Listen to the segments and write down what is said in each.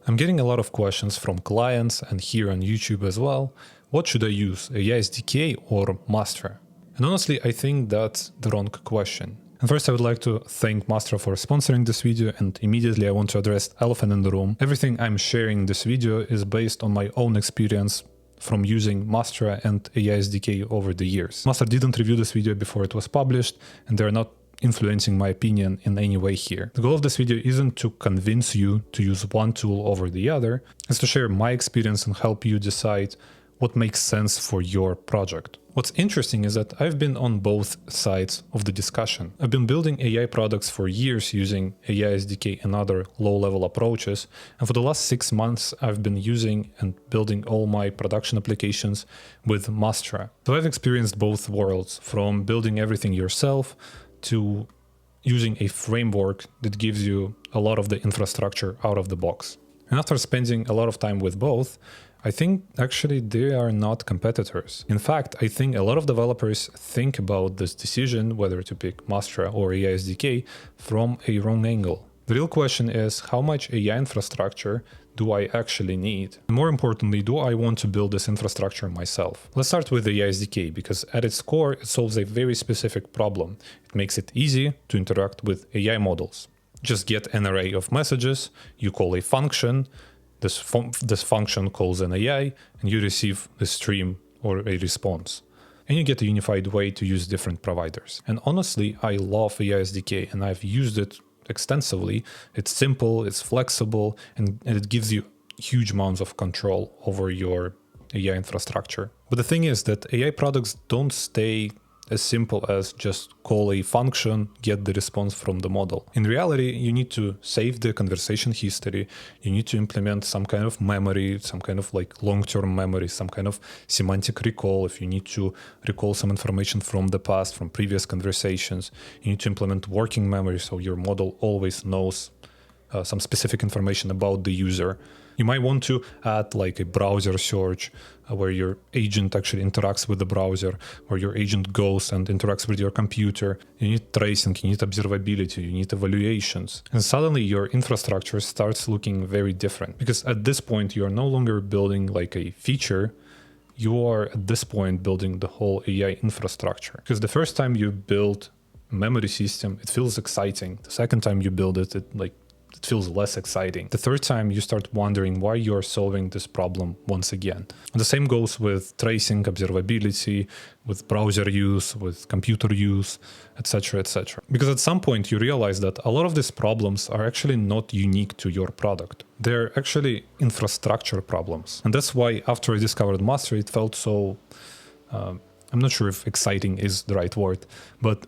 I'm getting a lot of questions from clients and here on YouTube as well. What should I use, AI SDK or Mastra? And honestly, I think that's the wrong question. And first I would like to thank Mastra for sponsoring this video, and immediately I want to address the elephant in the room. Everything I'm sharing in this video is based on my own experience from using Mastra and AI SDK over the years. Mastra didn't review this video before it was published, and they're not influencing my opinion in any way here. The goal of this video isn't to convince you to use one tool over the other, it's to share my experience and help you decide what makes sense for your project. What's interesting is that I've been on both sides of the discussion. I've been building AI products for years using AI SDK and other low-level approaches, and for the last 6 months I've been using and building all my production applications with Mastra. So I've experienced both worlds, from building everything yourself to using a framework that gives you a lot of the infrastructure out of the box. And after spending a lot of time with both, I think actually they are not competitors. In fact, I think a lot of developers think about this decision whether to pick Mastra or AI SDK from a wrong angle. The real question is, how much AI infrastructure do I actually need? And more importantly, do I want to build this infrastructure myself? Let's start with the AI SDK, because at its core, it solves a very specific problem. It makes it easy to interact with AI models. Just get an array of messages, you call a function, this function calls an AI, and you receive a stream or a response. And you get a unified way to use different providers. And honestly, I love AI SDK and I've used it extensively. It's simple, it's flexible, and it gives you huge amounts of control over your AI infrastructure. But the thing is that AI products don't stay as simple as just call a function, get the response from the model. In reality, you need to save the conversation history, you need to implement some kind of memory, some kind of like long-term memory, some kind of semantic recall. If you need to recall some information from the past, from previous conversations, you need to implement working memory so your model always knows some specific information about the user. You might want to add like a browser search where your agent actually interacts with the browser, where your agent goes and interacts with your computer. You need tracing, you need observability, you need evaluations. And suddenly your infrastructure starts looking very different, because at this point you're no longer building like a feature, you are at this point building the whole AI infrastructure. Because the first time you build a memory system, it feels exciting. The second time you build it, it feels less exciting. The third time you start wondering why you're solving this problem once again. And the same goes with tracing, observability, with browser use, with computer use, etc., etc. Because at some point you realize that a lot of these problems are actually not unique to your product. They're actually infrastructure problems. And that's why after I discovered Mastra, it felt so, I'm not sure if exciting is the right word, but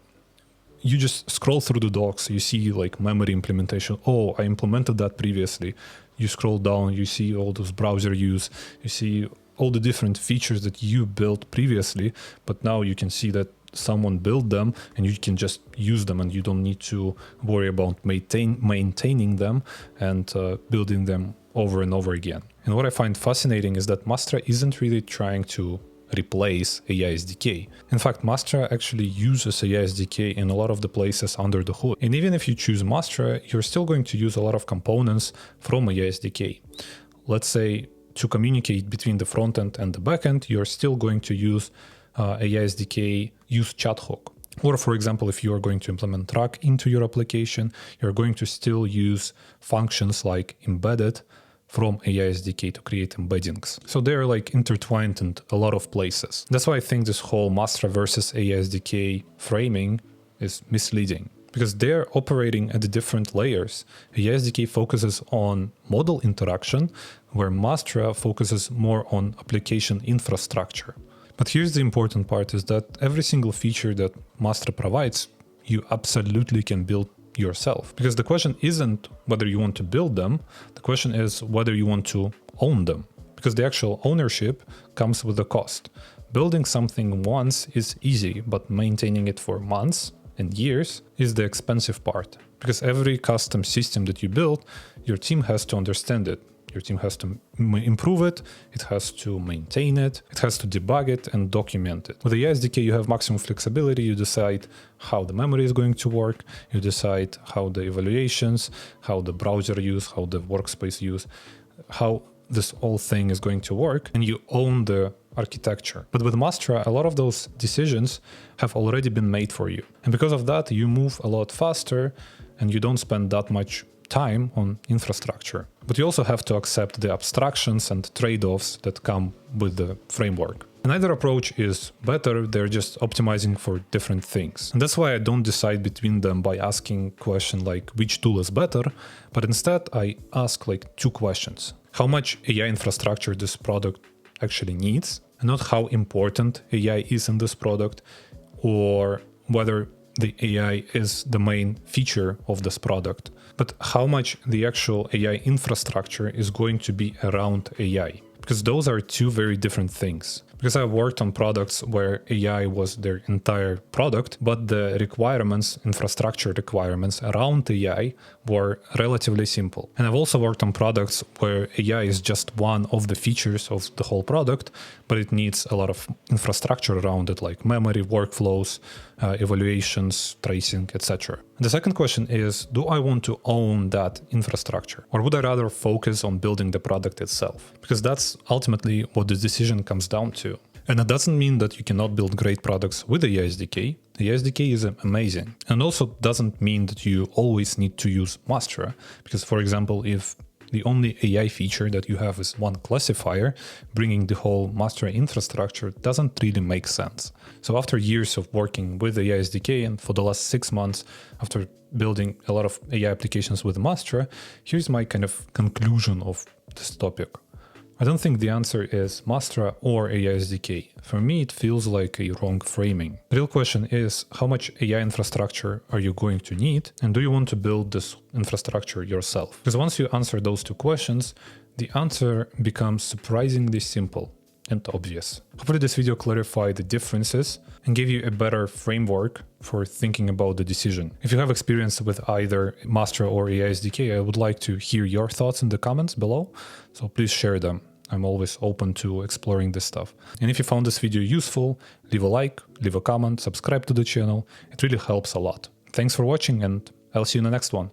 you just scroll through the docs, you see like memory implementation. Oh, I implemented that previously. You scroll down, you see all those browser use, you see all the different features that you built previously, but now you can see that someone built them and you can just use them and you don't need to worry about maintaining them and building them over and over again. And what I find fascinating is that Mastra isn't really trying to replace AI SDK. In fact, Mastra actually uses AI SDK in a lot of the places under the hood. And even if you choose Mastra, you're still going to use a lot of components from AI SDK. Let's say to communicate between the frontend and the backend, you're still going to use AI SDK useChat hook. Or for example, if you are going to implement RAG into your application, you're going to still use functions like embedded from AI SDK to create embeddings. So they're like intertwined in a lot of places. That's why I think this whole Mastra versus AI SDK framing is misleading, because they're operating at the different layers. AI SDK focuses on model interaction, where Mastra focuses more on application infrastructure. But here's the important part, is that every single feature that Mastra provides, you absolutely can build yourself. Because the question isn't whether you want to build them, the question is whether you want to own them. Because the actual ownership comes with a cost. Building something once is easy, but maintaining it for months and years is the expensive part. Because every custom system that you build, your team has to understand it. Your team has to improve it, it has to maintain it, it has to debug it and document it. With the AI SDK, you have maximum flexibility. You decide how the memory is going to work, you decide how the evaluations, how the browser use, how the workspace use, how this whole thing is going to work, and you own the architecture. But with Mastra, a lot of those decisions have already been made for you. And because of that, you move a lot faster and you don't spend that much time on infrastructure. But you also have to accept the abstractions and trade-offs that come with the framework. And either approach is better, they're just optimizing for different things. And that's why I don't decide between them by asking a question like which tool is better, but instead I ask like two questions. How much AI infrastructure this product actually needs, and not how important AI is in this product, or whether the AI is the main feature of this product, but how much the actual AI infrastructure is going to be around AI. Because those are two very different things. Because I worked on products where AI was their entire product, but the requirements, infrastructure requirements around AI were relatively simple. And I've also worked on products where AI is just one of the features of the whole product, but it needs a lot of infrastructure around it, like memory, workflows, evaluations, tracing, etc. The second question is, do I want to own that infrastructure? Or would I rather focus on building the product itself? Because that's ultimately what the decision comes down to. And it doesn't mean that you cannot build great products with the AI SDK. The AI SDK is amazing. And also doesn't mean that you always need to use Mastra. Because, for example, if the only AI feature that you have is one classifier, bringing the whole Mastra infrastructure doesn't really make sense. So after years of working with the AI SDK and for the last 6 months after building a lot of AI applications with Mastra, here's my kind of conclusion of this topic. I don't think the answer is Mastra or AI SDK. For me, it feels like a wrong framing. The real question is, how much AI infrastructure are you going to need? And do you want to build this infrastructure yourself? Because once you answer those two questions, the answer becomes surprisingly simple and obvious. Hopefully this video clarified the differences and gave you a better framework for thinking about the decision. If you have experience with either Mastra or AI SDK, I would like to hear your thoughts in the comments below, so please share them. I'm always open to exploring this stuff. And if you found this video useful, leave a like, leave a comment, subscribe to the channel. It really helps a lot. Thanks for watching, and I'll see you in the next one.